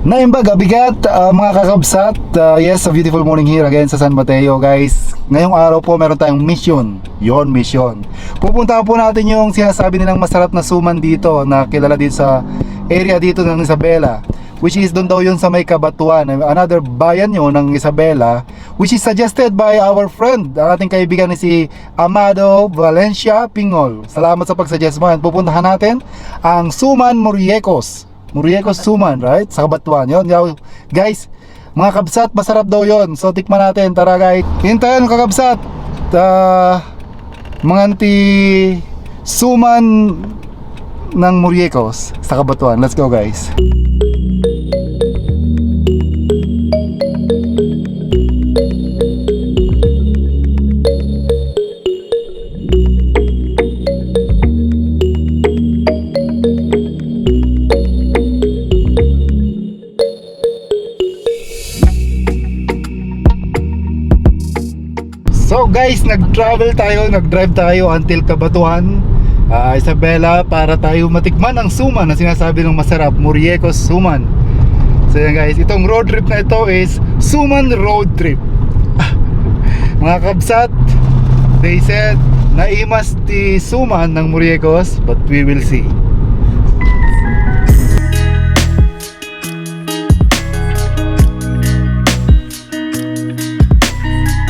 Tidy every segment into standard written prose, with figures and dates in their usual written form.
Naimbaga, bigat mga kakabsat. Yes, a beautiful morning here again sa San Mateo, guys. Ngayong araw po meron tayong mission. Yon, mission. Pupunta po natin yung sinasabi nilang masarap na suman dito, na kilala din sa area dito ng Isabela, which is doon daw yun sa may Cabatuan, another bayan yun ng Isabela, which is suggested by our friend, ang ating kaibigan ni si Amado Valencia Pingol. Salamat sa pagsuggest mo. Pupuntahan natin ang Suman Muriecos Suman, right? Sa Cabatuan yun. Guys, mga kabsat, masarap daw yun. So tikman natin, tara guys. Hintayin mga kabsat, mga anti Suman ng Muriecos sa Cabatuan. Let's go guys. So guys, nag-drive tayo until Cabatuan, Isabela, para tayo matikman ang suman na sinasabi ng masarap, Muriecos Suman. So yan guys, itong road trip na ito is Suman Road Trip. Mga kabsat, they said naimas ti suman ng Muriecos, but we will see.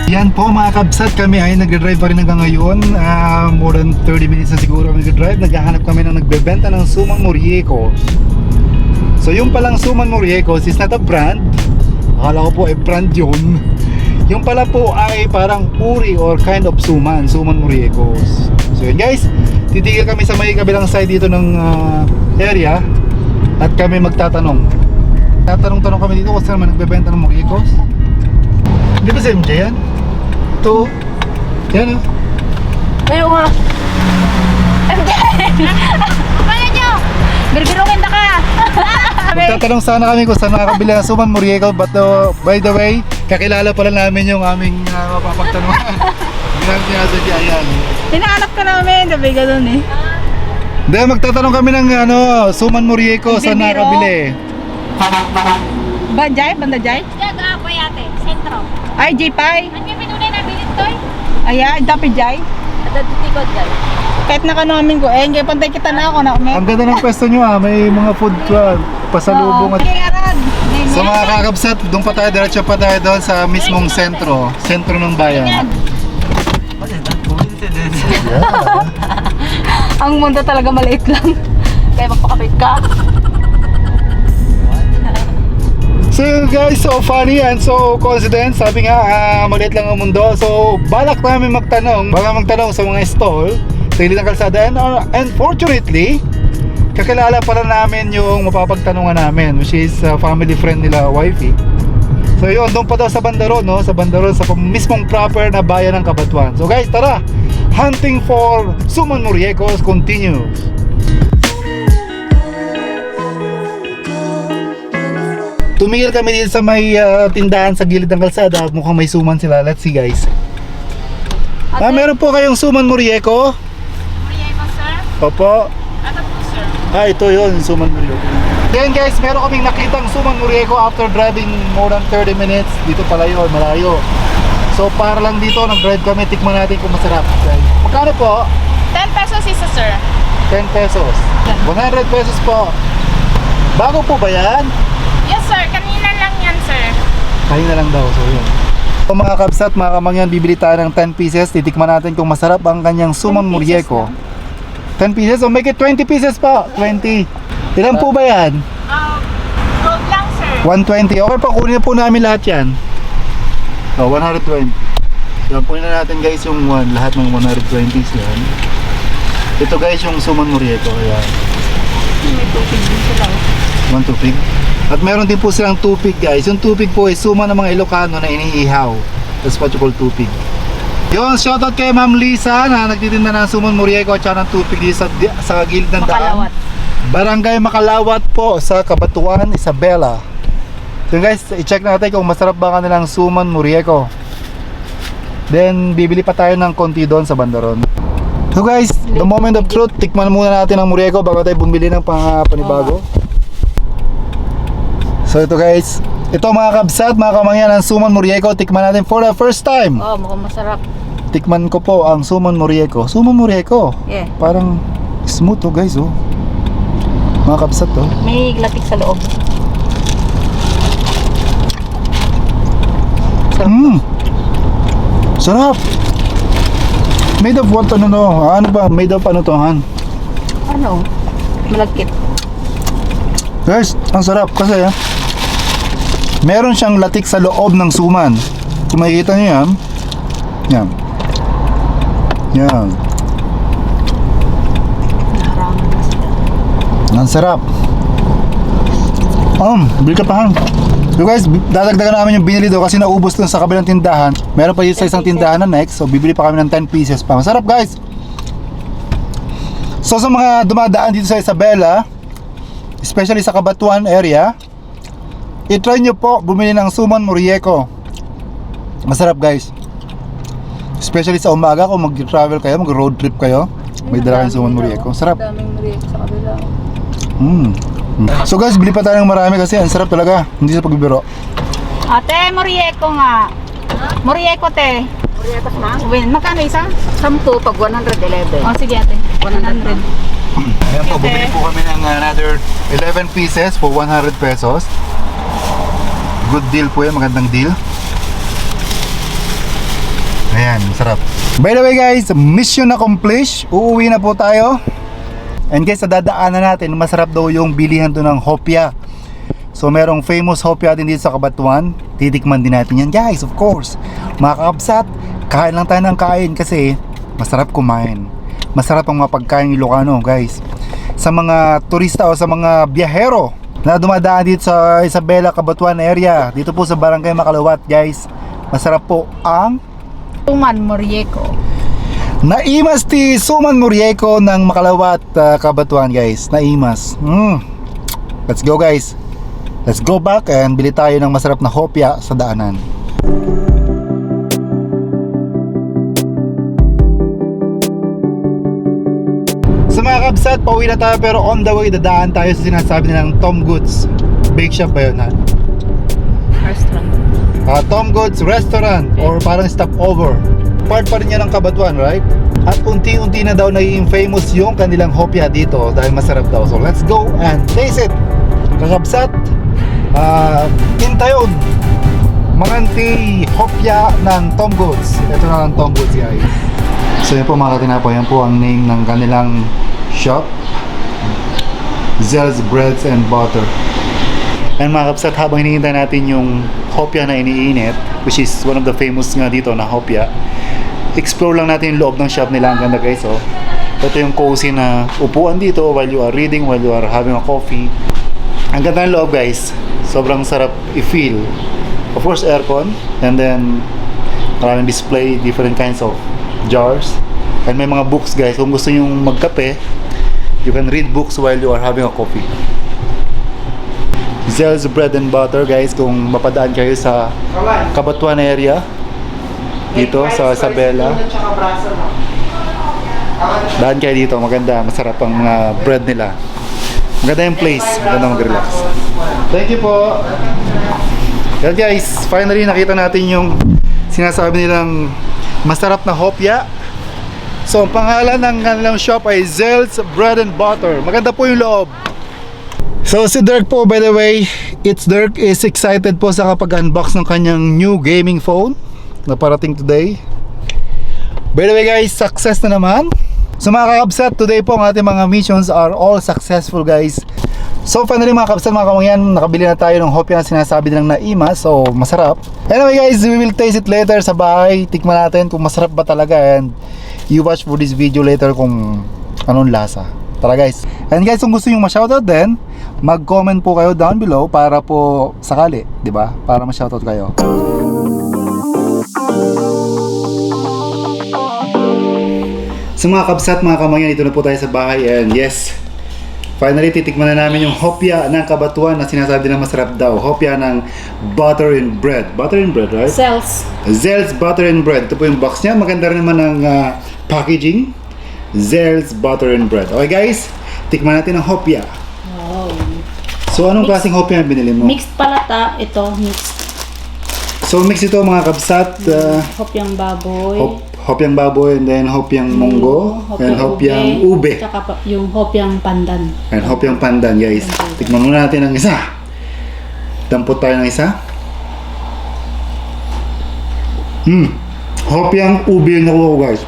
Yan po mga kabsat, kami ay nagdadrive pa rin hanggang ngayon. More than 30 minutes na siguro kami nagdadrive. Naghahanap kami ng nagbebenta ng Sumang Muriecos. So yung palang Suman Muriecos is not a brand. Akala ko po ay brand yun. Yung pala po ay parang uri or kind of Suman Muriecos. So yun guys, titigil kami sa may kabilang side dito ng area, at kami magtatanong. Tatanong-tanong kami dito kung saan naman nagbebenta ng Muriecos. Di ba sa MJ yan? Ito. Yan o. Ayaw nga. Kaya nyo! Birbirukin na ka! Magtatanong sana kami kung saan nakakabili ng Suman Muriecos. But by the way, kakilala pala namin yung aming mapapagtanungan. Ginang sinasadya yan. Hinahanap ka namin, sabi ka dun eh. Hindi, magtatanong kami ng Suman Muriecos saan nakakabili. Banjay? Banda Jay? Jaga apa yate? Sentro. Ay, Jipay. Ano yung pinunay na bilit to? Ayan, dapat Jay. Ada tutikod dyan. Kahit nakanamin ko, kaya pantay kita na ako na Ang ganda ng pwesto nyo may mga food truck, pasalubong. Sige, arad. Sa mga kakabsat, doon pa tayo, diretso pa tayo doon sa mismong sentro ng bayan. Ang mundo talaga maliit lang. Kaya magpakabit ka. So guys, so funny and so coincidence. Sabi nga, maliit lang ang mundo. So balak namin magtanong sa mga stall sa gilid ng kalsada. And unfortunately, kakilala pala namin yung mapapagtanungan namin, which is family friend nila, wifey. So yun, doon pa daw sa Bandaron, no? Sa Bandaron, sa mismong proper na bayan ng Cabatuan. So guys, tara! Hunting for Suman Muriecos continues. Tumigil kami dito sa may tindahan sa gilid ng kalsada. Mukhang may suman sila. Let's see guys. Meron po kayong Suman Muriecos? Muriecos, sir? Opo. Ano po, sir? Ito yun, Suman Muriecos. Then guys, meron kaming nakitang Suman Muriecos after driving more than 30 minutes. Dito pala yun, malayo. So para lang dito, nag-drive kami. Tikman natin kung masarap. Magkano po? 10 pesos isa, sir. 10 pesos. 100 pesos po. Bago po ba yan? Yes, sir. Kanina lang yan, sir. Kain na lang daw, so yun. So mga kabsat, mga kamangyan, bibili tayo ng 10 pieces. Titikman natin kung masarap ang kanyang Suman Muriecos. 10 pieces? So make it 20 pieces pa. 20. Ilan po ba yan? Gold lang, sir. 120. Okay pa, kunin po namin lahat yan. 120. Yan, kunin na natin guys yung lahat ng 120s yan. Ito guys yung Suman Muriecos. Ayan. May tubig din sila. One tupig. At meron din po silang tupig guys. Yung tupig po ay suman ng mga Ilocano na iniihaw. That's what you call tupig. Yun, shoutout kay Ma'am Lisa na nagtitinda ng Suman Muriecos at ng tupig dito sa gilid ng daan. Makalawat. Barangay Makalawat po sa Cabatuan, Isabela. So guys, i-check natin kung masarap ba kanilang Suman Muriecos. Then bibili pa tayo ng konti doon sa Bandaron. So guys, the moment of truth, tikman muna natin ang Muriecos bago tayo bumili ng panibago. So ito guys, ito mga kabsat, mga kamangyan, ang suman morieko. Tikman natin for the first time. Oh, mukhang masarap. Tikman ko po ang suman morieko. Suman morieko. Yeah. Parang smooth to guys oh. Mga kabsat to. May latik sa loob. Sarap. Sarap. Made of what ano no? Ano ba? Made of ano to han? Ano? Malagkit. Guys, ang sarap kasi meron siyang latik sa loob ng suman. Kung makikita niyo yan. Yan. Yan. Naharangan na sila. Ang sarap. Bili ka pa han. So guys, dadagdagan namin yung binili doon kasi naubos dun sa kabilang tindahan. Meron pa dito sa isang tindahan na next. So bibili pa kami ng 10 pieces pa. Masarap guys. So sa mga dumadaan dito sa Isabela, especially sa Cabatuan area, i-try nyo po bumili ng suman morieko. Masarap guys. Especially sa umaga kung mag-travel kayo, mag-road trip kayo, may dala kayong suman morieko. Sarap. Daming morieko sa kabila. So guys, bili pa tayo ng marami kasi ang sarap talaga. Hindi sa pagbibiro. Ate, morieko nga. Morieko, te. Morieko na? Magkano isa? 10 pag 111. Oh, sige ate. 100. Ayan po, bumili po kami ng another 11 pieces for 100 pesos. Good deal po yan, magandang deal. Ayan, sarap. By the way guys, mission accomplished. Uuwi na po tayo. And guys, sa dadaanan natin, masarap daw yung bilihan doon ng hopya. So merong famous hopya din dito sa Cabatuan. Titikman din natin yan guys, of course. Mga kakabsat, kain lang tayo ng kain kasi masarap kumain. Masarap ang mga pagkain Ilocano guys. Sa mga turista o sa mga biyahero na dumadaan dito sa Isabela, Cabatuan area, dito po sa Barangay Makalawat guys, masarap po ang Suman morieko. Naimas ti suman morieko ng Makalawat, Cabatuan guys. Naimas. Let's go guys. Let's go back and bili tayo ng masarap na hopya sa daanan. Sa mga kabsat, pauwi na tayo pero on the way dadaan tayo sa sinasabi nilang Tom Goods Bake Shop ba yun ha? Restaurant. Tom Goods Restaurant or parang stopover. Part pa rin yan ng Cabatuan, right? At unti-unti na daw naging famous yung kanilang hopya dito dahil masarap daw. So let's go and taste it. Kakabsat, Intayon, Manganti hopya ng Tom Goods. Ito na lang Tom Goods guys. So yan po mga katinapo, yan po ang name ng kanilang shop, Zell's Breads and Butter. And mga kapsat, habang hinihintay natin yung hopya na iniinit, which is one of the famous nga dito na hopya, explore lang natin yung loob ng shop nila. Ang ganda guys oh. Ito yung cozy na upuan dito while you are reading, while you are having a coffee. Ang ganda ng loob guys. Sobrang sarap i-feel. Of course aircon, and then maraming display, different kinds of jars. And may mga books guys. Kung gusto nyo magkape, you can read books while you are having a coffee. Zell's Bread and Butter guys, kung mapadaan kayo sa Cabatuan area dito sa Isabela, daan kayo dito, maganda, masarap ang mga bread nila. Maganda yung place, maganda mag-relax. Thank you po. Yan guys, finally nakita natin yung sinasabi nilang masarap na hopya. So ang pangalan ng kanilang shop ay Zell's Bread and Butter. Maganda po yung loob. So si Dirk po, by the way, Dirk is excited po sa kapag-unbox ng kanyang new gaming phone na parating today. By the way guys, success na naman. So mga kakabsat, today po ang ating mga missions are all successful guys. So finally mga kakabsat, mga kamangyan, nakabili na tayo ng hopya na sinasabi nilang naimas. So masarap. Anyway guys, we will taste it later sa bahay. Tikman natin kung masarap ba talaga, and you watch for this video later kung anong lasa. Tara guys. And guys, kung gusto nyo ma-shoutout din, mag-comment po kayo down below para po sakali, di ba? Para ma-shoutout kayo. So mga kabsat, mga kamangyan, dito na po tayo sa bahay, and yes, finally titikman na namin yung hopya ng Cabatuan na sinasabi na masarap daw. Hopya ng butter and bread. Butter and bread, right? Zell's Butter and Bread. Ito po yung box niya. Maganda rin naman ang packaging. Zell's Butter and Bread. Okay guys, tikman natin ang hopya. Wow. So anong klaseng hopya ang binili mo? Mixed palata, ito, mixed. So mix ito mga kabsat. Hopyang baboy. Hopyang baboy and then hopyang munggo and hopyang ube. Tsaka yung hopyang pandan. And hopyang pandan guys. Tikman muna natin ang isa. Dampot tayo ng isa. Hopyang ube na ko guys.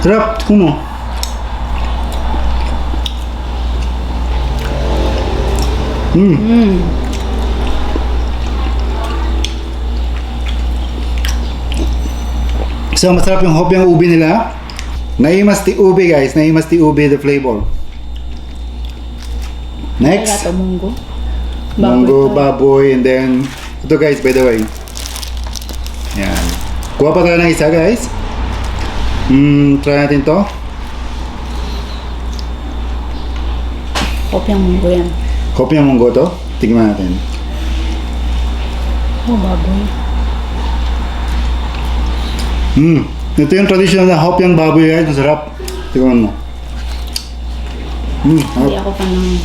Sarap. Kuno. So masarap yung hopyang ube nila. Naimas ti ube guys. Naimas ti ube the flavor. Next. Ito, munggo. Munggo, to. baboy, and then ito guys, by the way. Yan. Kuha pa tayo ng isa guys. Try natin to. Hopyang munggo yan. Hopyang munggo to. Tingnan natin. Oh, baboy. Ito yung traditional na hopyang baboy guys. Masarap. Tingnan mo. Hindi ako fan ng...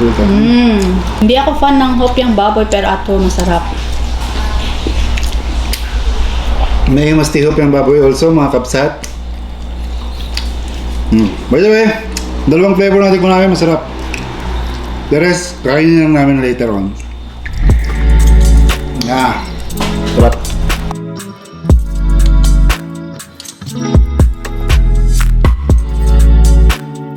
Sarap. Hindi ako fan ng hopyang baboy pero ato masarap. May mas ti hopyang baboy also mga kapsat. By the way, dalawang flavor na tikman namin masarap. The rest, kainin lang namin later on. Sarap.